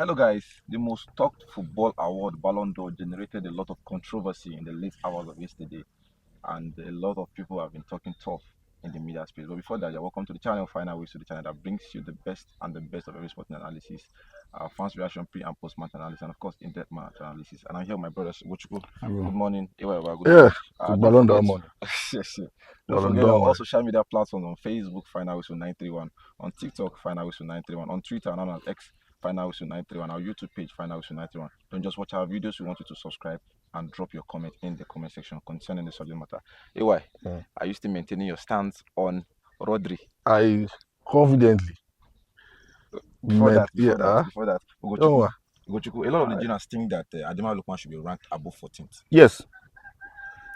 Hello, guys. The most talked football award, Ballon d'Or, generated a lot of controversy in the late hours of yesterday, and a lot of people have been talking tough in the media space. But before that, you're welcome to the channel, Final Ways to the channel that brings you the best and the best of every sporting analysis, fans' reaction, pre and post match analysis, and of course, in depth match analysis. And I'm here with my brothers, Wochuku. Good morning, Ewa, good Yeah, morning. to Don't Ballon d'Or forget, money. yes, yes. Don't Ballon forget our d'Or all money. social media platforms on Facebook, Final Ways to 931, on TikTok, Final Ways to 931, on Twitter, and on X. Final Whistle 931, our YouTube page, Final Whistle 931. Don't just watch our videos, we want you to subscribe and drop your comment in the comment section concerning the subject matter. AY, are you still maintaining your stance on Rodri? I confidently Before meant, that, oh, Ugochukwu, a lot of Nigerians think that Adema Lookman should be ranked above 14th. yes,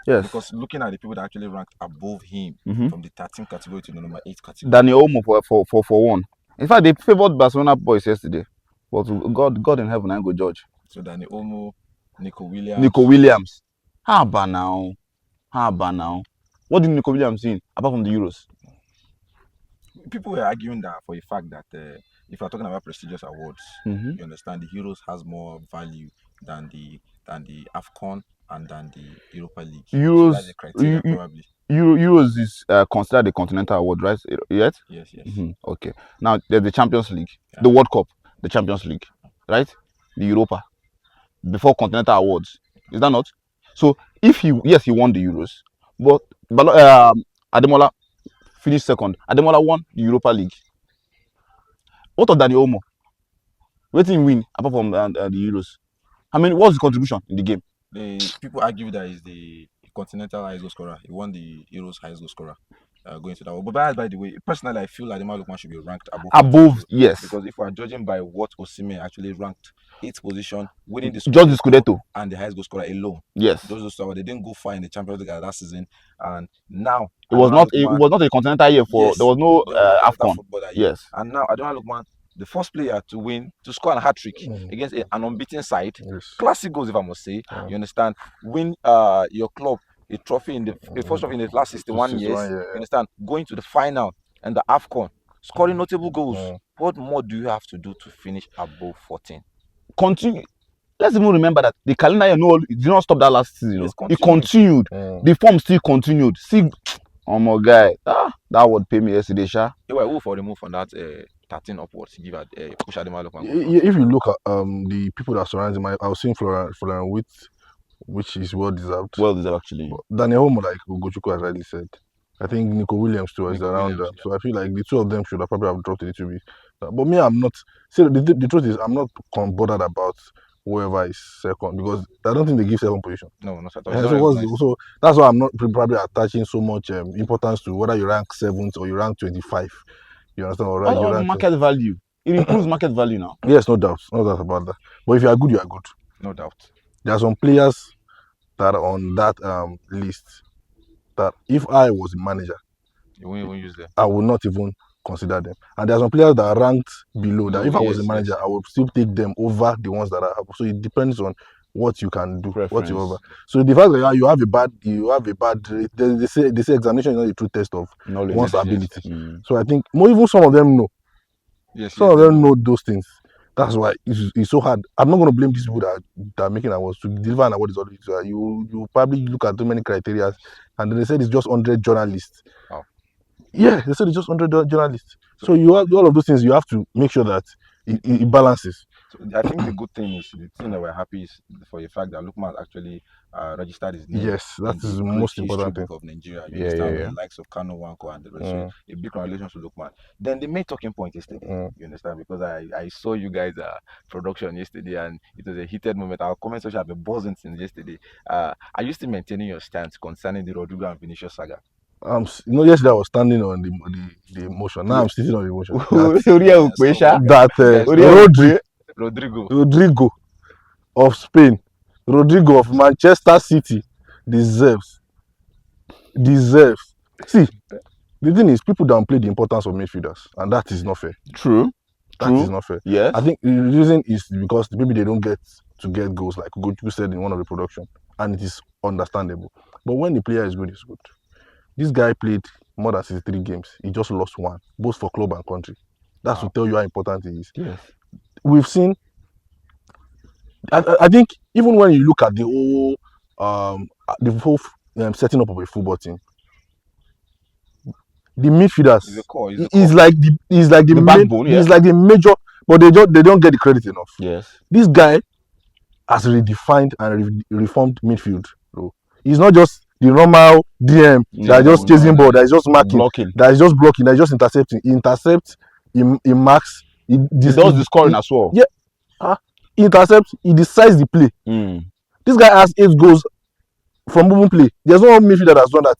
Because looking at the people that actually ranked above him from the 13th category to the number 8 category. Daniel Olmo for one. In fact, they favored Barcelona boys yesterday. But God in heaven, I go judge. So Daniel Olmo, Nico Williams. How about now? What did Nico Williams see apart from the Euros? People were arguing that for a fact that if you're talking about prestigious awards, you understand the Euros has more value than the AFCON and than the Europa League. Euros, so that's the criteria, probably. Euros is considered a continental award, right? Yes. Okay. Now there's the Champions League, the World Cup, the Champions League, right? The Europa, before continental awards. Is that not? So if he won the Euros, but Ademola finished second. Ademola won the Europa League. What of Dani Olmo? What did he win apart from the Euros? I mean, what's his contribution in the game? People argue that he's the continental highest goal scorer. He won the Euros highest goal scorer. Going to that. But by the way, personally, I feel like Adema Lookman should be ranked above. Yes. Because if we are judging by what Osimhen actually ranked, 8th position, winning the just the Scudetto and the highest goal scorer alone. Yes. Those they didn't go far in the Champions League last season, and now it was not a continental year for. Yes, there was no AFCON. Yes. And now Adema Lookman, the first player to score a hat-trick against an unbeaten side. Classic goals, if I must say. You understand? Win your club a trophy in the first trophy in the last 61 years. You understand? Going to the final and the AFCON, scoring notable goals. What more do you have to do to finish above 14? Continue. Let's even remember that the calendar year did not stop that last season. It continued. The form still continued. See, oh my guy, that would pay me yesterday, Sha. You were for the move on that 13 upwards. Give push Adema Lookman. If you look at the people that surround him, I was seeing Florian Wirtz, which is well deserved. Actually. But Daniel Olmo, like Ugochukwu has already said, I think Nico Williams too is around them. So I feel like the two of them should have probably dropped a little bit. But me, I'm not. See, the truth is, I'm not bothered about whoever is second, because I don't think they give second position. No, not at all. So that's why I'm not probably attaching so much importance to whether you rank 7th or you rank 25. You understand? Or you rank market value. It improves market value now. Yes, no doubt about that. But if you are good, you are good. No doubt. There are some players that are on that list that if I was a manager, you won't even use them. I would not even consider them. And there are some players that are ranked below that if I was a manager, I would still take them over the ones that are up. So it depends on what you can do, whatever. So the fact that you have a bad they say examination is not a true test of one's ability. So I think even some of them know. Some of them know those things. That's why it's so hard. I'm not going to blame these people that are making awards. To deliver an award is always you probably look at too many criteria, and then they said it's just 100 journalists. Oh. Yeah, they said it's just 100 journalists. So you have all of those things. You have to make sure that it balances. So I think the good thing is the thing that we're happy is for the fact that Lookman actually registered his name. Yes, that is the most important thing of Nigeria. You understand the likes of Kano Wanko and the rest. So a big congratulations to Lookman. Then the main talking point yesterday, you understand, because I saw you guys production yesterday and it was a heated moment. Our comment section have been buzzing since yesterday. Are you still maintaining your stance concerning the Rodrigo and Vinicius saga? Yesterday I was standing on the emotion. Now I'm sitting on the emotion. Rodrigo of Spain, Rodrigo of Manchester City deserves. See, the thing is, people downplay the importance of midfielders, and that is not fair. True. That is not fair. Yes. I think the reason is because maybe they don't get goals, like Goku said in one of the production, and it is understandable. But when the player is good, it's good. This guy played more than 63 games. He just lost one, both for club and country. That's to tell you how important he is. Yes. We've seen I think even when you look at the whole setting up of a football team, the midfielders is like the main, backbone, he's like the major, but they don't get the credit enough. Yes. This guy has redefined and reformed midfield. Bro. He's not just the normal DM that is just chasing ball, that is just marking, that is just blocking, that is just intercepting. He intercepts, he marks, he does the scoring as well. Yeah. He intercepts, he decides the play. This guy has 8 goals from moving play. There's no midfielder that has done that.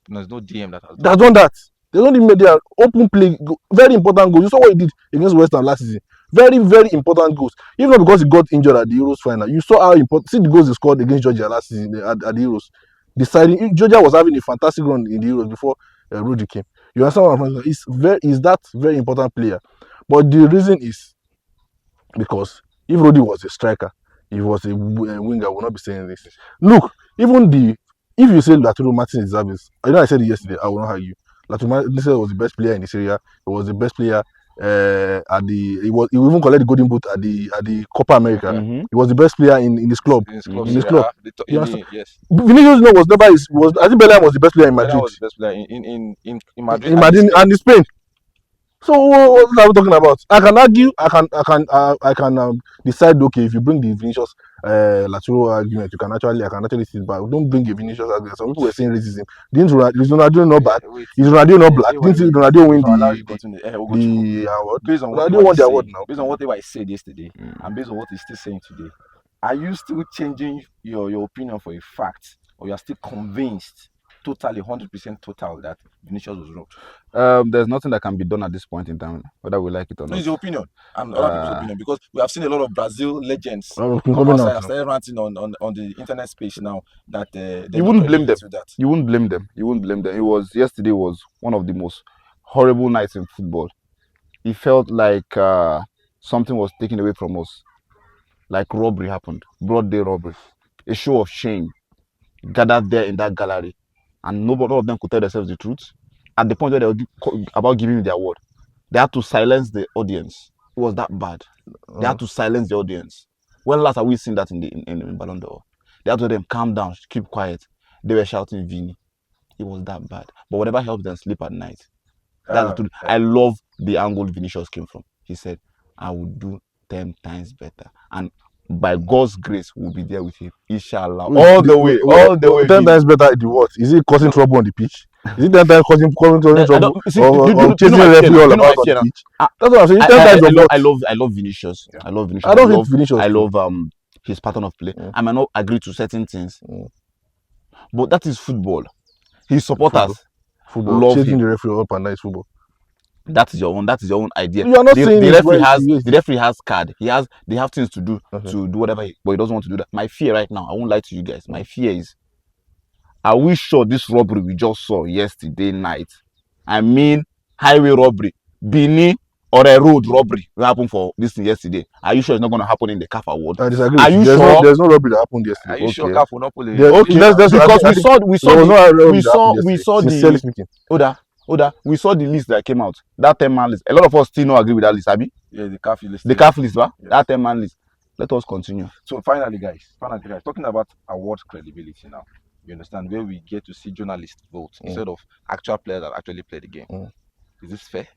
There's no DM that has done that. There's only media open play, very important goals. You saw what he did against West Ham last season. Very, very important goals. Even not because he got injured at the Euros final. You saw how important. See the goals he scored against Georgia last season at the Euros. Deciding Georgia was having a fantastic run in the Euros before Rudy came. You understand what I'm saying? Is that very important player. But the reason is because if Rudy was a striker, if he was a winger, I would not be saying this. Look, if you say Lautaro Martinez deserves this, I know I said it yesterday, I will not argue. Lautaro Martinez was the best player in this area. He was the best player he even collected the golden boot at the Copa America. He was the best player in his club. Yes. Vinicius was never I think Ballon was the best player in Madrid. Was the best player in Madrid. In Madrid and in Spain. So what are we talking about? I can argue. I can decide. Okay, if you bring the Vinicius Lautaro argument, I can actually see it. But don't bring a Vinicius argument. Some people were saying racism. Didn't Ronaldo not bad? Is Ronaldo not black? Didn't Ronaldo win the award? Based on what Ronaldo won the award now. Based on whatever I said yesterday, and based on what he's still saying today, are you still changing your opinion for a fact, or you are still convinced? Totally 100% total that Vinicius was robbed? There's nothing that can be done at this point in time, whether we like it or not. It's your opinion and other people's opinion, because we have seen a lot of Brazil legends started ranting on the internet space now that you wouldn't blame them. You wouldn't blame them. Yesterday was one of the most horrible nights in football. It felt like something was taken away from us, like robbery happened, broad day robbery, a show of shame gathered there in that gallery. And none of them could tell themselves the truth. At the point where they were about giving the award, they had to silence the audience. It was that bad. They had to silence the audience. When last have we seen that in Ballon d'Or? They had to let them calm down, keep quiet. They were shouting Vini. It was that bad. But whatever helped them sleep at night. That's the truth. I love the angle Vinicius came from. He said, I will do 10 times better. And by God's grace, we'll be there with him. Inshallah. All the way. 10 times better at the what? Is it causing trouble on the pitch? Is it 10 times causing trouble? Or chasing the referee all about on the pitch? That's what I'm saying. 10 times of what? I love Vinicius. Yeah. I love Vinicius. I don't hate Vinicius. I love his pattern of play. I might not agree to certain things. But that is football. His supporters love chasing him. the referee up and down is football. That is your own idea. You are not saying the referee has card. They have things to do to do whatever, but he doesn't want to do that. My fear right now, I won't lie to you guys. My fear is, are we sure this robbery we just saw yesterday night, I mean highway robbery, Bini or a road robbery will happen for this thing yesterday? Are you sure it's not going to happen in the CAF award? I disagree. Are you sure? There's no robbery that happened yesterday. Are you sure CAF will not pull it? Because we saw the list that came out. That 10-man list. A lot of us still don't agree with that list, Abi. Yeah, the CAF list. The CAF list, yes. That 10-man list. Let us continue. So finally, guys, talking about award credibility now. You understand, where we get to see journalists vote instead of actual players that actually play the game. Is this fair?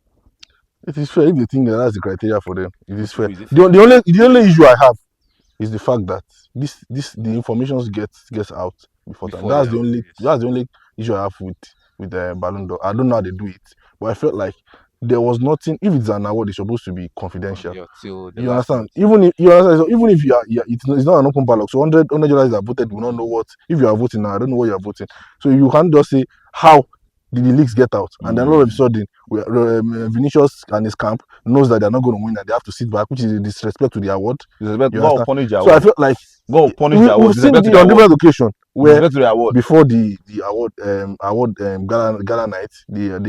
It is fair if you think that's the criteria for them. It is fair. The only issue I have is the fact that the information gets out before time. That's the only issue I have with the Ballon d'Or. I don't know how they do it, but I felt like there was nothing. If it's an award, it's supposed to be confidential. You understand? Even if it's not an open ballot, so 100 journalists that voted will not know what. If you are voting now, I don't know what you are voting. So you can't just say how did the leaks get out, and then all of a sudden, Vinicius and his camp knows that they're not going to win, and they have to sit back, which is a disrespect to the award. Go punish the award. So I felt like we've seen it on different occasions where before the award gala night, the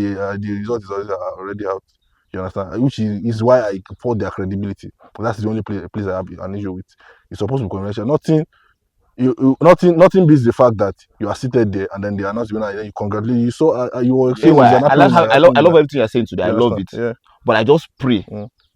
result is already out. You understand? Which is why I support their credibility. But that's the only place I have an issue with. It's supposed to be conventional. Nothing beats the fact that you are seated there and then they announce you and then you congratulate. You saw you were saying I love everything you're saying today. I love it. Yeah. But I just pray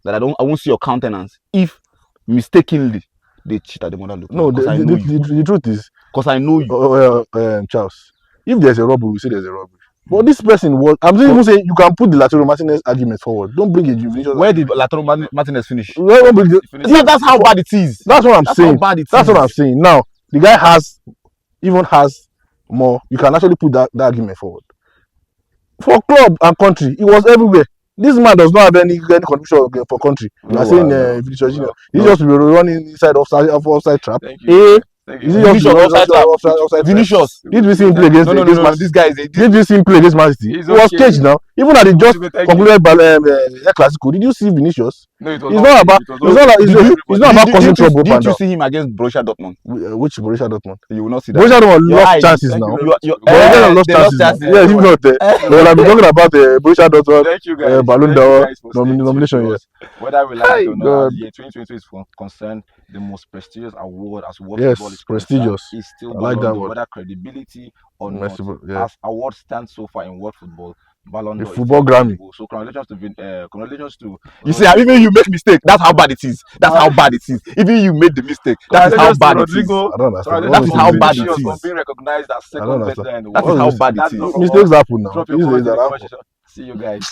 that I won't see your countenance if mistakenly they cheat at the mother Lookman. No, the truth is, because I know you. Charles, if there's a robbery, we say there's a robbery. But this person was, I'm even saying you can put the Lautaro Martinez argument forward. Don't bring a Vinicius. Where did Lautaro Martinez finish? That's how bad it is. That's what I'm saying. How bad it that's is. what I'm saying. Now, the guy has more. You can actually put that argument forward. For club and country, he was everywhere. This man does not have any contribution for country. You are saying Vinicius Junior. He's just running inside offside trap. Vinicius. Did we see him play against this guy is did you see him play against Man City? He was caged now. Even at the just concluded El Clasico, did you see Vinicius? No, it was it's not about causing trouble. Did you see him against Borussia Dortmund? Which Borussia Dortmund? You will not see that. Borussia Dortmund lost chances now. Borussia lost chances. Yeah, he's not there. Well, I've been talking about Borussia Dortmund Ballon d'Or nomination. Yes. Whether we like it or not, year 2020 is concerned, the most prestigious award as world football is prestigious. Is still Ballon d'Or. Whether credibility or not, as award stands so far in world football, Ballon d'Or. Football Grammy. So congratulations to. You see, even you make mistake, that's how bad it is. That's how bad it is. Even you made the mistake, that's how bad it is. I don't understand. That's how bad it is. Being recognized as second best in the world. That's how bad it is. Mistakes happen now. See you guys.